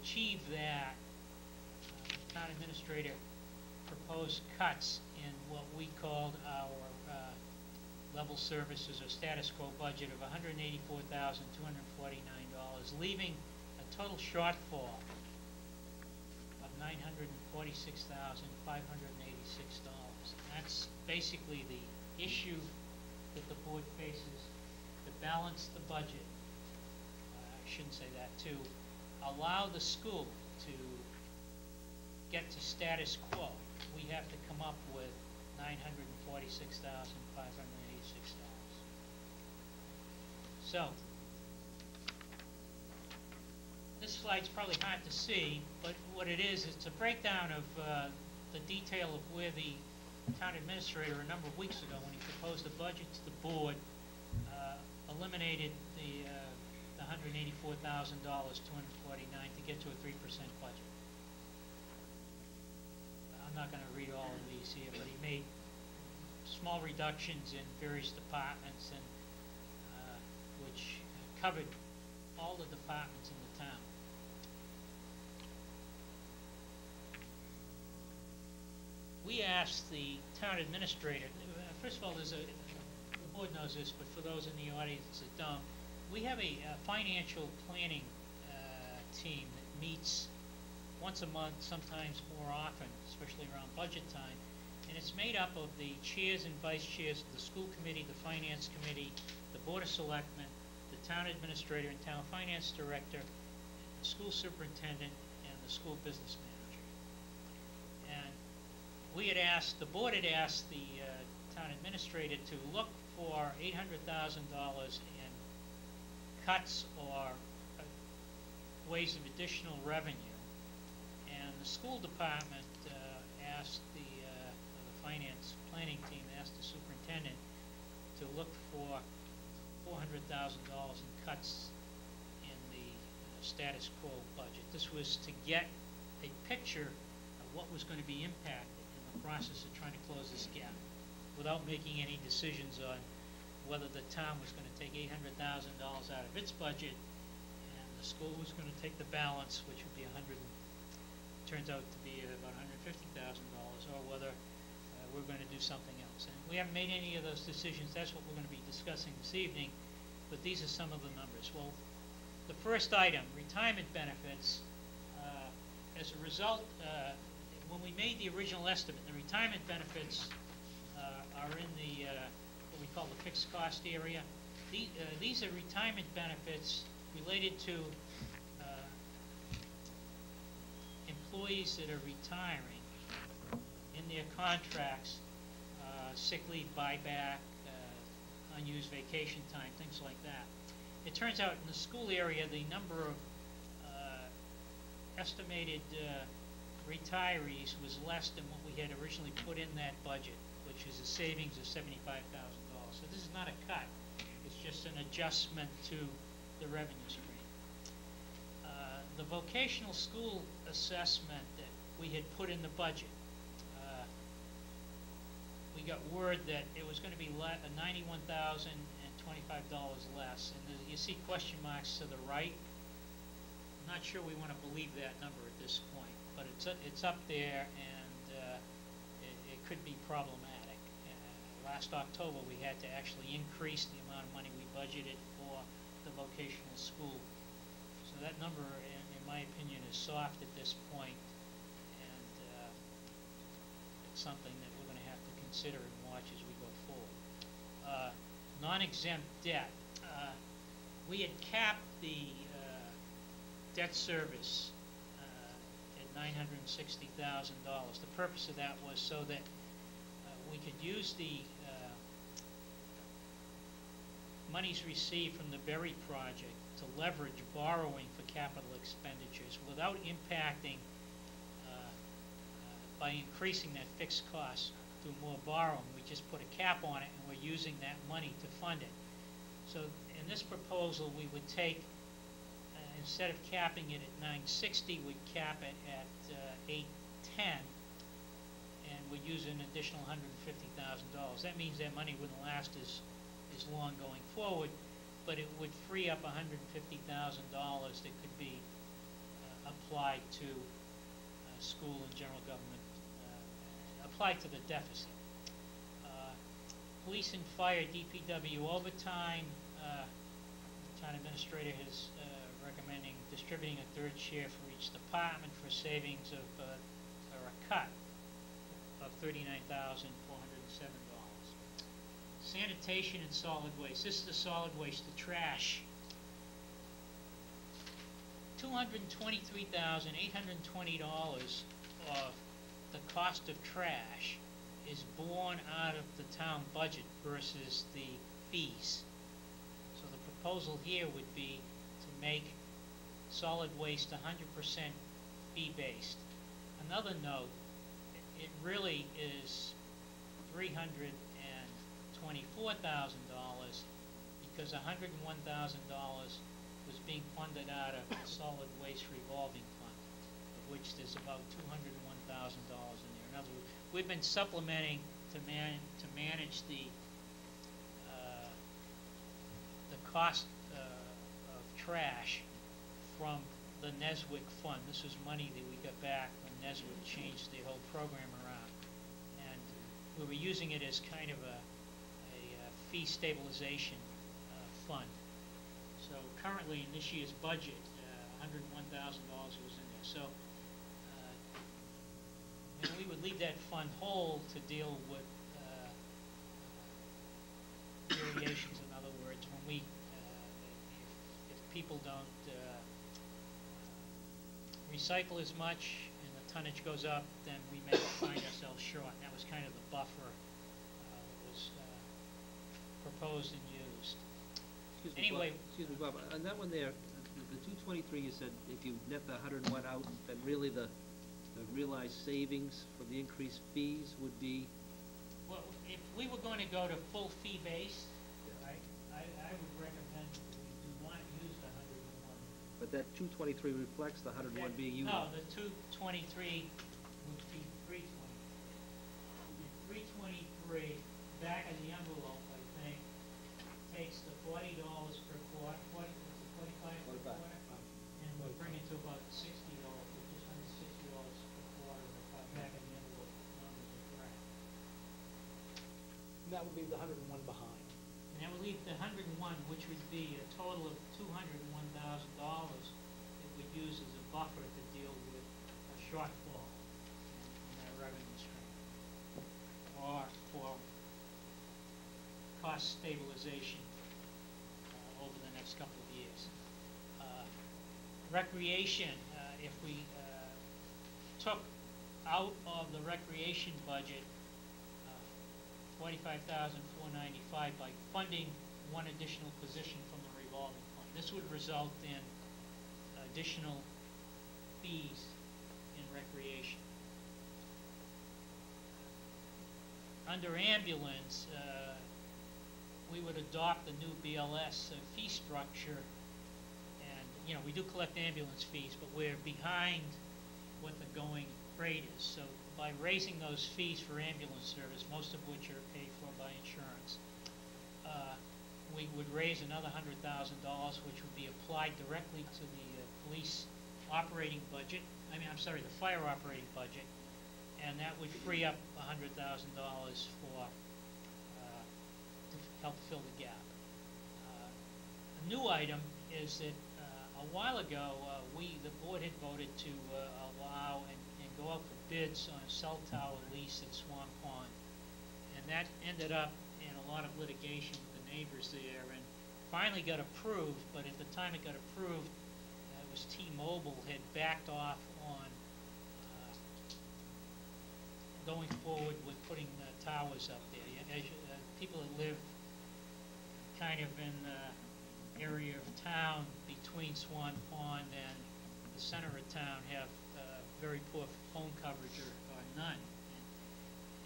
achieve that, the town administrator proposed cuts in what we called our level services or status quo budget of $184,249, leaving a total shortfall of $946,586. That's basically the issue that the board faces to balance the budget. I shouldn't say that, to allow the school to get to status quo. We have to come up with $946,586. So, this slide's probably hard to see, but what it is, it's a breakdown of the detail of where the town administrator a number of weeks ago, when he proposed the budget to the board, eliminated the $184,249 to get to a 3% budget. I'm not going to read all of these here, but he made small reductions in various departments, and which covered all the departments in the town. We asked the town administrator, first of all, the board knows this, but for those in the audience that don't, we have a financial planning team that meets once a month, sometimes more often, especially around budget time, and it's made up of the chairs and vice chairs of the school committee, the finance committee, the board of selectmen, the town administrator and town finance director, the school superintendent, and the school business manager. And we had asked, the board had asked the town administrator to look for $800,000 in cuts or ways of additional revenue. And the school department asked the finance planning team, asked the superintendent to look for $400,000 in cuts in the status quo budget. This was to get a picture of what was going to be impacted in the process of trying to close this gap without making any decisions on whether the town was going to take $800,000 out of its budget and the school was going to take the balance, which would be turns out to be about $150,000, or whether we're going to do something else. And we haven't made any of those decisions. That's what we're going to be discussing this evening, but these are some of the numbers. Well, the first item, retirement benefits, as a result, when we made the original estimate, the retirement benefits are in the what we call the fixed cost area. These are retirement benefits related to employees that are retiring in their contracts, sick leave buyback, unused vacation time, things like that. It turns out in the school area, the number of estimated retirees was less than what we had originally put in that budget, which is a savings of $75,000. So this is not a cut. It's just an adjustment to the revenue stream. The vocational school assessment that we had put in the budget, we got word that it was going to be $91,025 less. And you see question marks to the right. I'm not sure we want to believe that number at this point, but it's up there, and it could be problematic. Last October, we had to actually increase the amount of money we budgeted for the vocational school. So that number, in my opinion, is soft at this point, and it's something that we're going to have to consider and watch as we go forward. Non-exempt debt. We had capped the debt service at $960,000. The purpose of that was so that we could use the monies received from the Berry project to leverage borrowing for capital expenditures without impacting by increasing that fixed cost through more borrowing. We just put a cap on it, and we're using that money to fund it. So in this proposal, we would take, instead of capping it at $960, we'd cap it at $810, and we'd use an additional $150,000. That means that money wouldn't last as long going forward, but it would free up $150,000 that could be applied to school and general government, applied to the deficit. Police and fire, DPW overtime. The town administrator is recommending distributing a third share for each department for savings of, or a cut of $39,407. Sanitation and solid waste. This is the solid waste, the trash. $223,820 of the cost of trash is borne out of the town budget versus the fees. So the proposal here would be to make solid waste 100% fee-based. Another note, it really is $324,000 because $101,000 was being funded out of the solid waste revolving fund, of which there's about $201,000 in there. In other words, we've been supplementing to manage the cost of trash from the Neswick fund. This was money that we got back when Neswick changed the whole program around, and we were using it as kind of a fee stabilization fund. So currently in this year's budget, $101,000 was in there. So and we would leave that fund whole to deal with variations. In other words, when we, if people don't recycle as much and the tonnage goes up, then we may find ourselves short. And that was kind of the buffer that was proposed and used. Excuse me, Bob. On that one there, the 223, you said if you net the 101 out, then really the realized savings from the increased fees would be? Well, if we were going to go to full fee based, right, I would recommend that we do not use the 101. But that 223 reflects the 101 being used. No, the 223 would be 323. 323 back in the envelope, I think, takes the $40 per quarter, 45 per quarter, and would bring it to about $60, which is $160 per quarter, back in the envelope numbers are correct. And that would leave the 101 behind. And that would leave the 101, which would be a total of $201,000 that we'd use as a buffer to deal with a shortfall in that revenue stream, or for cost stabilization over the next couple of years. Recreation, if we took out of the recreation budget $45,495 by funding one additional position from the revolving fund, this would result in additional fees in recreation. Under ambulance, we would adopt the new BLS fee structure, and we do collect ambulance fees, but we're behind what the going rate is. So by raising those fees for ambulance service, most of which are paid for by insurance, we would raise another $100,000, which would be applied directly to the police operating budget. The fire operating budget, and that would free up $100,000 for to help fill the gap. A new item is that a while ago the board had voted to allow and go out for bids on a cell tower lease at Swan Pond, and that ended up in a lot of litigation with the neighbors there, and finally got approved. But at the time it got approved, it was T-Mobile had backed off on going forward with putting towers up there. People that live kind of in the area of town between Swan Pond and the center of town have very poor phone coverage or none,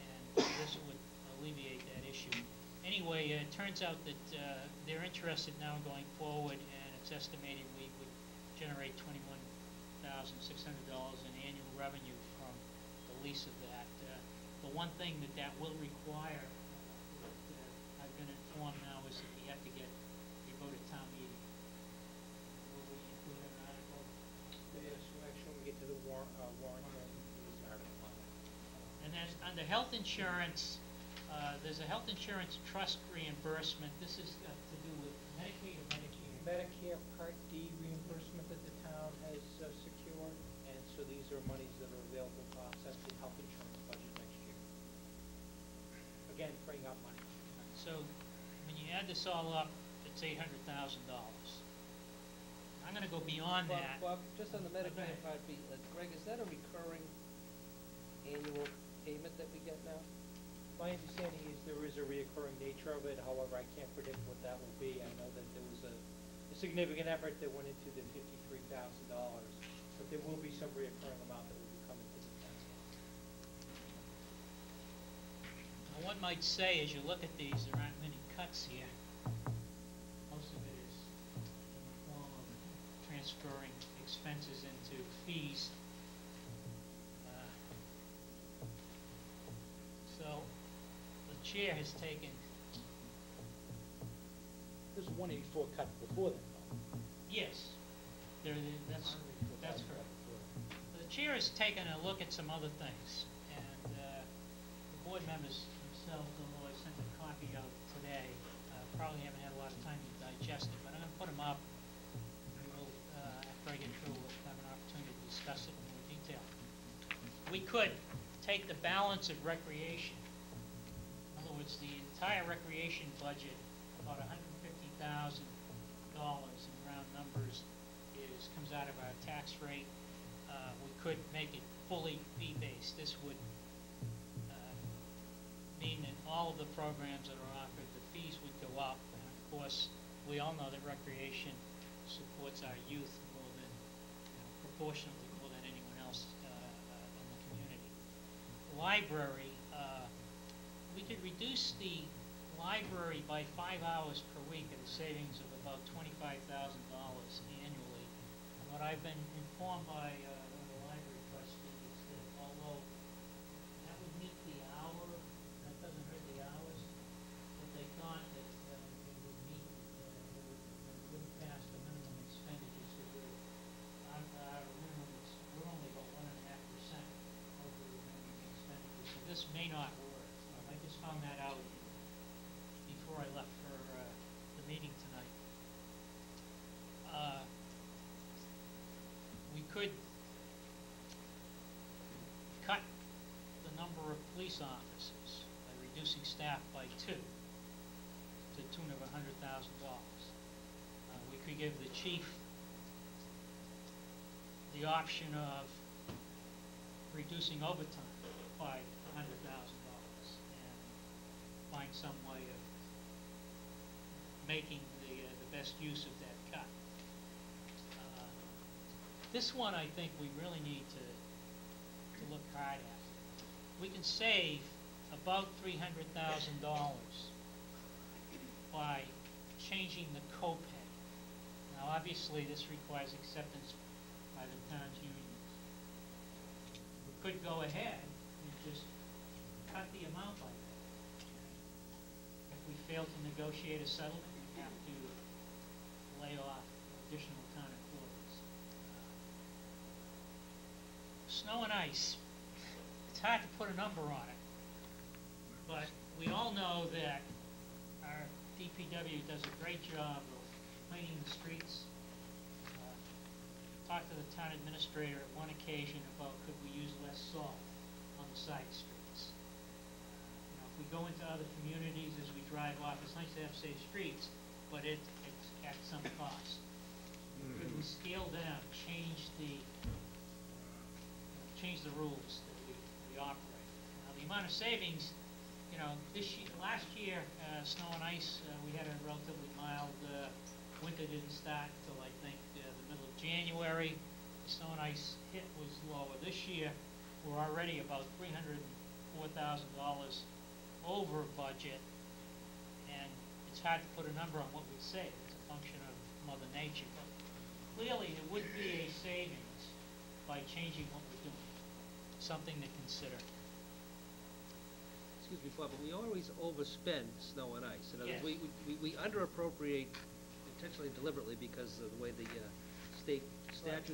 and this would alleviate that issue. Anyway, it turns out that they're interested now going forward, and it's estimated we would generate $21,600 in annual revenue from the lease of that. The one thing that will require, that I've been informed now, is that we have to get a vote at town meeting. Will we include an article? Yes, actually, we warrant this article. And then under health insurance, there's a health insurance trust reimbursement. This is to do with Medicaid or Medicare? Medicare Part D reimbursement that the town has secured, and so these are monies that are available to offset the health insurance budget next year. Again, freeing up money. So when you add this all up, it's $800,000. I'm going to go beyond that. Bob, just on the Go Medicare ahead. Part B, Greg, is that a recurring annual payment that we get now? My understanding is there is a reoccurring nature of it, however, I can't predict what that will be. I know that there was a significant effort that went into the $53,000, but there will be some reoccurring amount that will be coming to the town. Now, one might say, as you look at these, there aren't many cuts here. Most of it is in the form of transferring expenses into fees. So the chair has taken, There's a 184 cut before that, though. yes, that's correct. The chair has taken a look at some other things, and the board members themselves, although I sent a copy out today, probably haven't had a lot of time to digest it, but I'm going to put them up, and we'll, after I get through, we'll have an opportunity to discuss it in more detail. We could take the balance of recreation. In other words, the entire recreation budget, about $150,000 in round numbers, comes out of our tax rate. We could make it fully fee-based. This would mean that all of the programs that are offered, the fees would go up. And of course, we all know that recreation supports our youth more than, proportionately more than anyone else in the community. Library, we could reduce the library by 5 hours per week at a savings of about $25,000 annually. And what I've been informed by one of the library trustees that although that would meet the hour, that doesn't hurt the hours, but they thought that it would meet, it wouldn't pass the minimum expenditures. So our minimum is, we're only about 1.5% of the minimum expenditures. So this may not work. I just found that out before I left for the meeting tonight. We could cut the number of police officers by reducing staff by 2 to the tune of $100,000. We could give the chief the option of reducing overtime by $100,000 and find some way of making the best use of that cut. This one I think we really need to look hard at. We can save about $300,000 by changing the copay. Now obviously this requires acceptance by the town's unions. We could go ahead and just cut the amount by that. If we fail to negotiate a settlement, we have to lay off additional town employees. Snow and ice. It's hard to put a number on it, but we all know that our DPW does a great job of cleaning the streets. Talked to the town administrator at one occasion about could we use less salt on the side streets. If we go into other communities as we drive off, it's nice to have safe streets, but it's at some cost. Could we scale down, change the rules that we operate? Now, the amount of savings, last year, snow and ice, we had a relatively mild winter. Didn't start until I think the middle of January. The snow and ice hit was lower. This year, we're already about $304,000 over budget, and it's hard to put a number on what we save. It's a function of Mother Nature, but clearly there would be a savings by changing what we're doing. Something to consider. Excuse me, Bob, but we always overspend snow and ice. In other Yes. words, we underappropriate intentionally and deliberately because of the way the state statutes